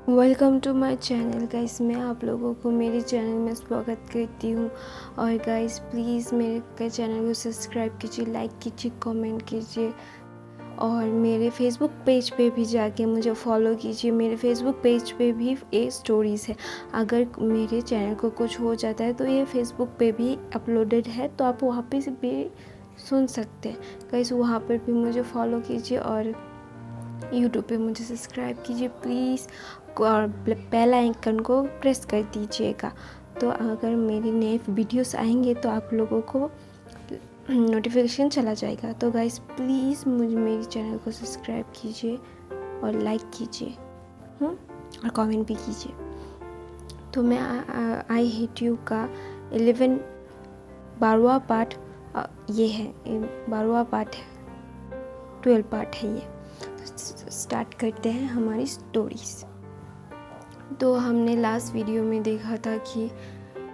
Welcome to my channel guys. मैं आप लोगों को मेरे चैनल में स्वागत करती हूँ। और गाइस प्लीज़ मेरे चैनल को सब्सक्राइब कीजिए, लाइक कीजिए, कमेंट कीजिए और मेरे फेसबुक पेज पे भी जाके मुझे फॉलो कीजिए। मेरे फेसबुक पेज पे भी ये स्टोरीज़ है। अगर मेरे चैनल को कुछ हो जाता है तो ये फेसबुक पे भी अपलोडेड है, तो आप वहाँ पे भी सुन सकते हैं। गाइस वहाँ पर भी मुझे फॉलो कीजिए और यूट्यूब पे मुझे सब्सक्राइब कीजिए प्लीज़, और बेल आइकन को प्रेस कर दीजिएगा। तो अगर मेरे नए वीडियोस आएंगे तो आप लोगों को नोटिफिकेशन चला जाएगा। तो गाइस प्लीज़ मेरे चैनल को सब्सक्राइब कीजिए और लाइक कीजिए और कमेंट भी कीजिए। तो मैं आई हेट यू का 12वां पार्ट ये है, 12वां पार्ट है, 12 पार्ट है ये। स्टार्ट करते हैं हमारी स्टोरीज। तो हमने लास्ट वीडियो में देखा था कि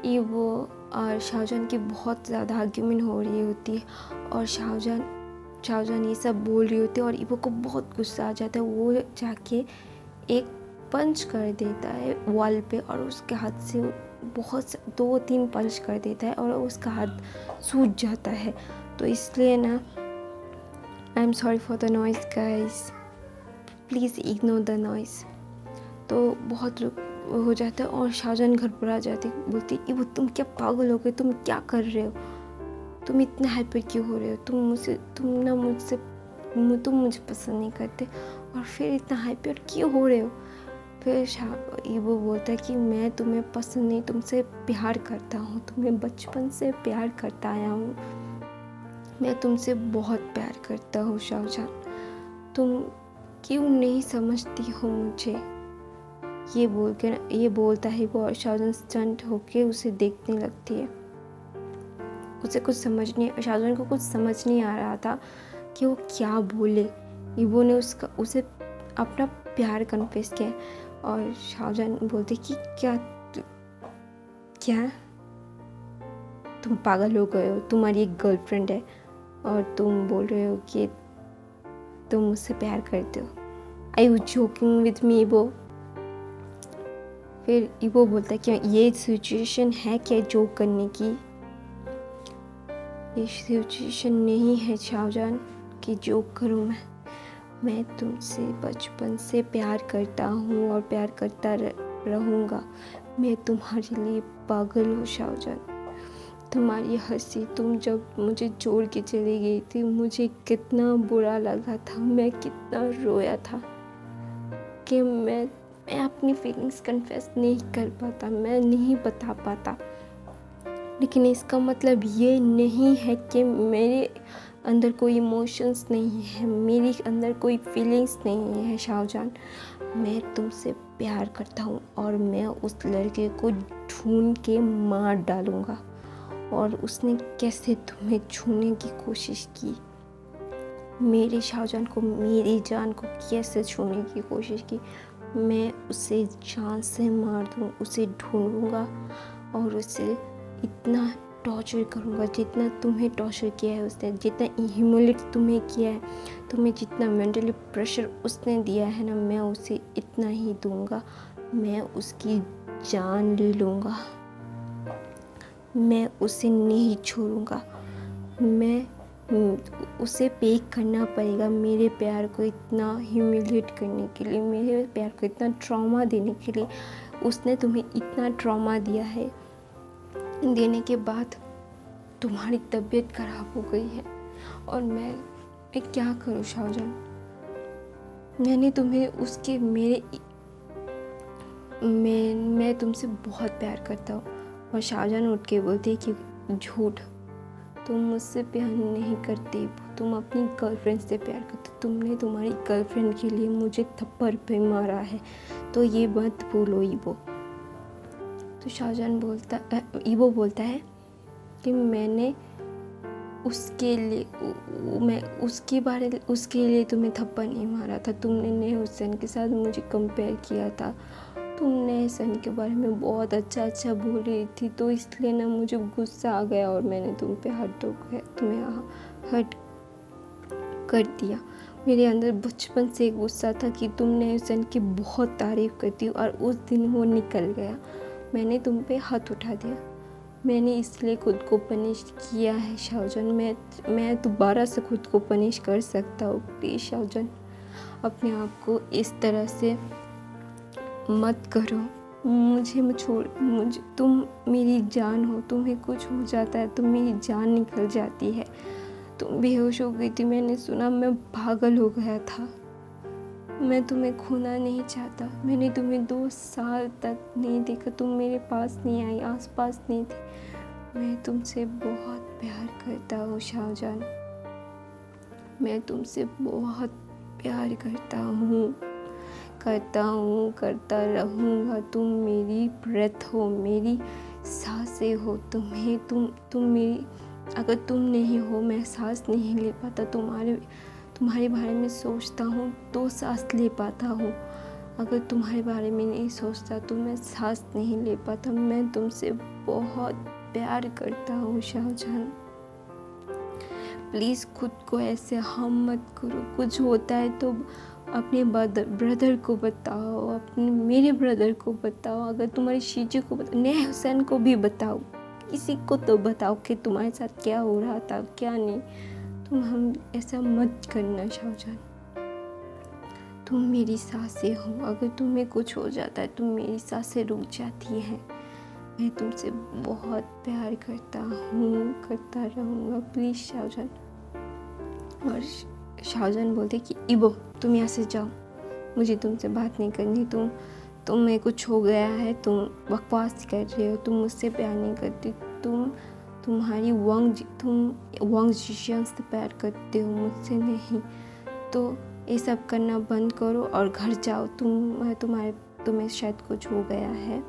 ईवो और शाहजहान की बहुत ज़्यादा आर्ग्यूमेंट हो रही होती है और शाहजहान ये सब बोल रही होती है और ईवो को बहुत गुस्सा आ जाता है। वो जाके एक पंच कर देता है वॉल पे और उसके हाथ से बहुत 2-3 पंच कर देता है और उसका हाथ सूज जाता है। तो इसलिए ना, I am sorry for the noise guys, please ignore the noise. तो बहुत हो जाता है और शाहजहान घर पर आ जाती, बोलती वो तुम क्या पागल हो गए, तुम क्या कर रहे हो, तुम इतने हाइपर क्यों हो रहे हो, तुम मुझे पसंद नहीं करते और फिर इतना हाइपर क्यों हो रहे हो। फिर वो बोलता है कि मैं तुम्हें पसंद नहीं, तुमसे प्यार करता हूँ, तुम्हें बचपन से प्यार करता आया हूँ, मैं तुमसे बहुत प्यार करता हूँ शाहजहान, तुम क्यों नहीं समझती हो मुझे। ये बोलता है वो, और शाहजहान स्टंट होके उसे देखने लगती है। शाहजहान को कुछ समझ नहीं आ रहा था कि वो क्या बोले। ईवो ने उसे अपना प्यार कन्फेस किया और शाहजहान बोलते कि क्या तुम पागल हो गए हो, तुम्हारी एक गर्लफ्रेंड है और तुम बोल रहे हो कि तुम मुझसे प्यार करते हो। I you joking with me ईवो। फिर ईवो बोलता है कि ये सिचुएशन है क्या जोक करने की, ये सिचुएशन नहीं है शाहजहान कि जोक करूँ। मैं तुमसे बचपन से प्यार करता हूँ और प्यार करता रहूँगा। मैं तुम्हारे लिए पागल हूँ शाहजहान। तुम्हारी हंसी, तुम जब मुझे छोड़ के चली गई थी, मुझे कितना बुरा लगा था, मैं कितना रोया था कि मैं अपनी फीलिंग्स कन्फेस नहीं कर पाता, मैं नहीं बता पाता। लेकिन इसका मतलब ये नहीं है कि मेरे अंदर कोई इमोशंस नहीं है, मेरे अंदर कोई फीलिंग्स नहीं है शाहजहान। मैं तुमसे प्यार करता हूँ और मैं उस लड़के को ढूंढ के मार डालूँगा। और उसने कैसे तुम्हें छूने की कोशिश की, मेरे शाहजहान को, मेरी जान को कैसे छूने की कोशिश की, मैं उसे जान से मार दूँ, उसे ढूंढूंगा और उसे इतना टॉर्चर करूँगा जितना तुम्हें टॉर्चर किया है उसने, जितना ह्यूमिलेट तुम्हें किया है, तुम्हें जितना मेंटली प्रेशर उसने दिया है ना, मैं उसे इतना ही दूंगा। मैं उसकी जान ले लूँगा, मैं उसे नहीं छोड़ूंगा। मैं उसे पे करना पड़ेगा मेरे प्यार को इतना ह्यूमिलेट करने के लिए, मेरे प्यार को इतना ट्रॉमा देने के लिए। उसने तुम्हें इतना ट्रॉमा दिया है, देने के बाद तुम्हारी तबीयत खराब हो गई है और मैं क्या करूँ शाहजहान। मैंने तुम्हें उसके मैं तुमसे बहुत प्यार करता हूँ। और शाहजहान उठ के बोलती कि झूठ, तुम मुझसे प्यार नहीं करती, तुम अपनी गर्लफ्रेंड से प्यार करते, तुमने तुम्हारी गर्लफ्रेंड के लिए मुझे थप्पड़ पे मारा है, तो ये मत बोलो ईवो। तो ईवो बोलता है कि मैंने उसके लिए तुम्हें थप्पड़ नहीं मारा था, तुमने ने हुसैन के साथ मुझे कंपेयर किया था, तुमने हुसैन के बारे में बहुत अच्छा बोल रही थी, तो इसलिए ना मुझे गुस्सा आ गया और मैंने तुम्हें हर्ट कर दिया। मेरे अंदर बचपन से एक गुस्सा था कि तुमने उस दिन की बहुत तारीफ़ करती और उस दिन वो निकल गया। मैंने तुम पे हाथ उठा दिया। मैंने इसलिए खुद को पनिश किया है शाहजहां। मैं दोबारा से खुद को पनिश कर सकता हूँ। प्लीज़ शाहजहां, अपने आप को इस तरह से मत करो। मुझे तुम मेरी जान हो। तुम्हें कुछ हो जाता है तो मेरी जान निकल जाती है। तुम बेहोश हो गई थी, मैंने सुना। मैं पागल हो गया था। मैं तुम्हें खोना नहीं चाहता। मैंने तुम्हें 2 साल तक नहीं देखा। तुम मेरे पास नहीं आई, आसपास नहीं थी। मैं तुमसे बहुत प्यार करता हूँ शाहजहां। मैं तुमसे बहुत प्यार करता हूँ, करता रहूँगा। तुम मेरी ब्रेथ हो, मेरी सांसें हो। तुम मेरी, अगर तुम नहीं हो मैं सांस नहीं ले पाता। तुम्हारे बारे में सोचता हूँ तो सांस ले पाता हूँ। अगर तुम्हारे बारे में नहीं सोचता तो मैं सांस नहीं ले पाता। मैं तुमसे बहुत प्यार करता हूँ शाहजहां। प्लीज़ खुद को ऐसे हार्म मत करो। कुछ होता है तो अपने ब्रदर को बताओ, मेरे ब्रदर को बताओ। अगर तुम्हारी शीजू को बताओ, नए हुसैन को भी बताओ। किसी को तो बताओ कि तुम्हारे साथ क्या हो रहा था, क्या नहीं। हम ऐसा मत करना शाहजहां। तुम मेरी सांसें हो। अगर तुम्हें कुछ हो जाता है तो मेरी सांसें रुक जाती हैं। मैं तुमसे बहुत प्यार करता हूँ, करता रहूँगा। प्लीज़ शाहजहां। और शाहजहां बोलते कि इबो तुम यहाँ से जाओ, मुझे तुमसे बात नहीं करनी। तुम्हें कुछ हो गया है, तुम बकवास कर रहे हो, तुम मुझसे प्यार नहीं करती। तुम वांग जिशियन से प्यार करते हो, मुझसे नहीं। तो ये सब करना बंद करो और घर जाओ। तुम्हें शायद कुछ हो गया है,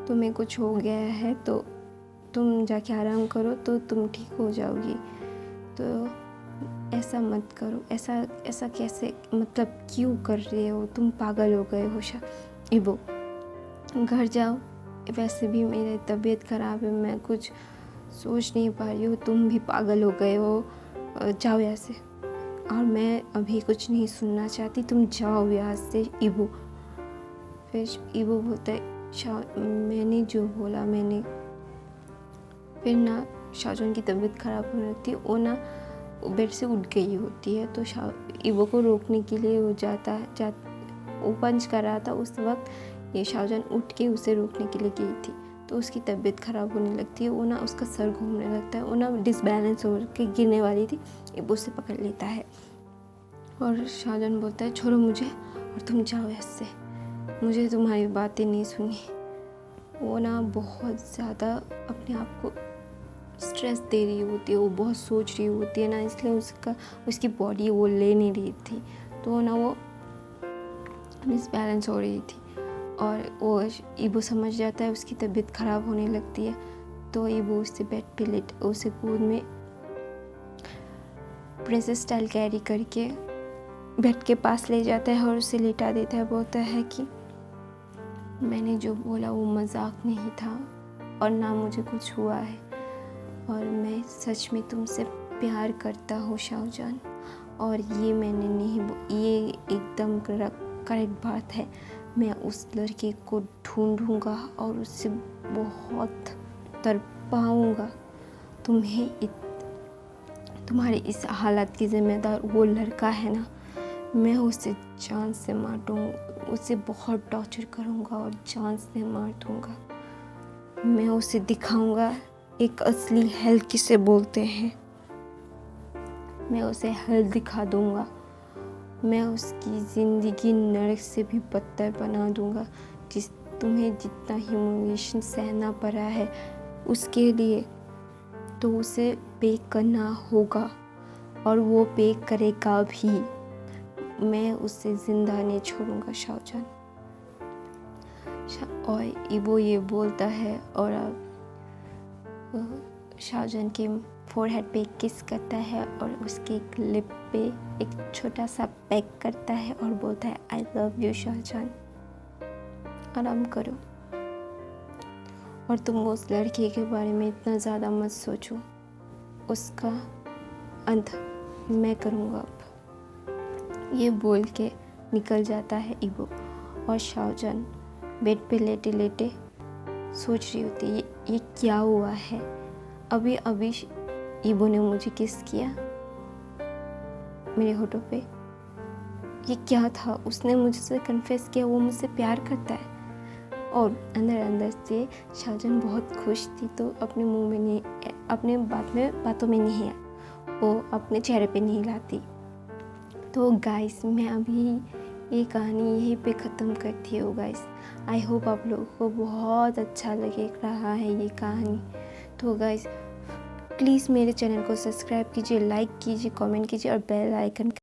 तुम्हें कुछ हो गया है तो तुम जाके आराम करो तो तुम ठीक हो जाओगी। तो ऐसा मत करो। ऐसा कैसे, मतलब क्यों कर रहे हो? तुम पागल हो गए हो इबो, घर जाओ। वैसे भी मेरी तबीयत ख़राब है, मैं कुछ सोच नहीं पा रही हूँ। तुम भी पागल हो गए हो, जाओ यहाँ से। और मैं अभी कुछ नहीं सुनना चाहती, तुम जाओ यहाँ से इबो। फिर इबो बोलता है मैंने जो बोला मैंने। फिर ना शाहजहां की तबीयत ख़राब होने लगती है। वो बेड से उठ गई होती है। तो इबो को रोकने के लिए वो वो पंच कर रहा था। उस वक्त ये शाहजहां उठ के उसे रोकने के लिए गई थी। तो उसकी तबीयत ख़राब होने लगती है। वो ना उसका सर घूमने लगता है। वो ना डिसबैलेंस हो के गिरने वाली थी। इबो उसे पकड़ लेता है और शाहजहां बोलता है छोड़ो मुझे और तुम जाओ ऐसे, मुझे तुम्हारी बातें नहीं सुनी। वो ना बहुत ज़्यादा अपने आप को स्ट्रेस दे रही होती है, वो बहुत सोच रही होती है ना, इसलिए उसकी बॉडी वो ले नहीं रही थी। तो ना वो मिसबैलेंस हो रही थी और वो इबो समझ जाता है, उसकी तबीयत ख़राब होने लगती है। तो इबो उससे बेड पे उसे गोद में प्रिंसेस स्टाइल कैरी करके बेड के पास ले जाता है और उसे लेटा देता है। बोलता है कि मैंने जो बोला वो मजाक नहीं था और ना मुझे कुछ हुआ है और मैं सच में तुमसे प्यार करता हूँ शाहजहां। और ये मैंने नहीं, ये एकदम करेक्ट बात है। मैं उस लड़के को ढूंढूंगा और उससे बहुत तड़पाऊंगा। तुम्हारे इस हालत की जिम्मेदार वो लड़का है ना, मैं उसे जान से मार दूँगा। उसे बहुत टॉर्चर करूँगा और जान से मार दूँगा। मैं उसे दिखाऊँगा एक असली हेल किसे बोलते हैं। मैं उसे हेल दिखा दूँगा। मैं उसकी ज़िंदगी नरक से भी बदतर बना दूँगा। तुम्हें जितना ह्यूमिलिएशन सहना पड़ा है उसके लिए तो उसे पे करना होगा और वो पे करेगा भी। मैं उसे ज़िंदा नहीं छोड़ूंगा शाहजहां। और इबो ये बोलता है और शाहजहां के फोरहेड पे किस करता है और उसके एक लिप पे एक छोटा सा पैक करता है और बोलता है आई लव यू शाहजहां, आराम करो। और तुम उस लड़के के बारे में इतना ज़्यादा मत सोचो, उसका अंत मैं करूँगा अब। ये बोल के निकल जाता है ईबो और शाहजहान बेड पे लेटे लेटे सोच रही होती है ये क्या हुआ है। अभी अभी ईबो ने मुझे किस किया मेरे होठों पे, ये क्या था। उसने मुझसे कन्फेस किया वो मुझसे प्यार करता है। और अंदर अंदर से शाहजहान बहुत खुश थी, तो अपने मुंह में नहीं, अपने बातों में नहीं है, वो अपने चेहरे पे नहीं लाती। तो गाइस मैं अभी ये कहानी यहीं पे ख़त्म करती हूँ गाइस। आई होप आप लोगों को बहुत अच्छा लगे रहा है ये कहानी। तो गाइस प्लीज़ मेरे चैनल को सब्सक्राइब कीजिए, लाइक कीजिए, कमेंट कीजिए और बेल आइकन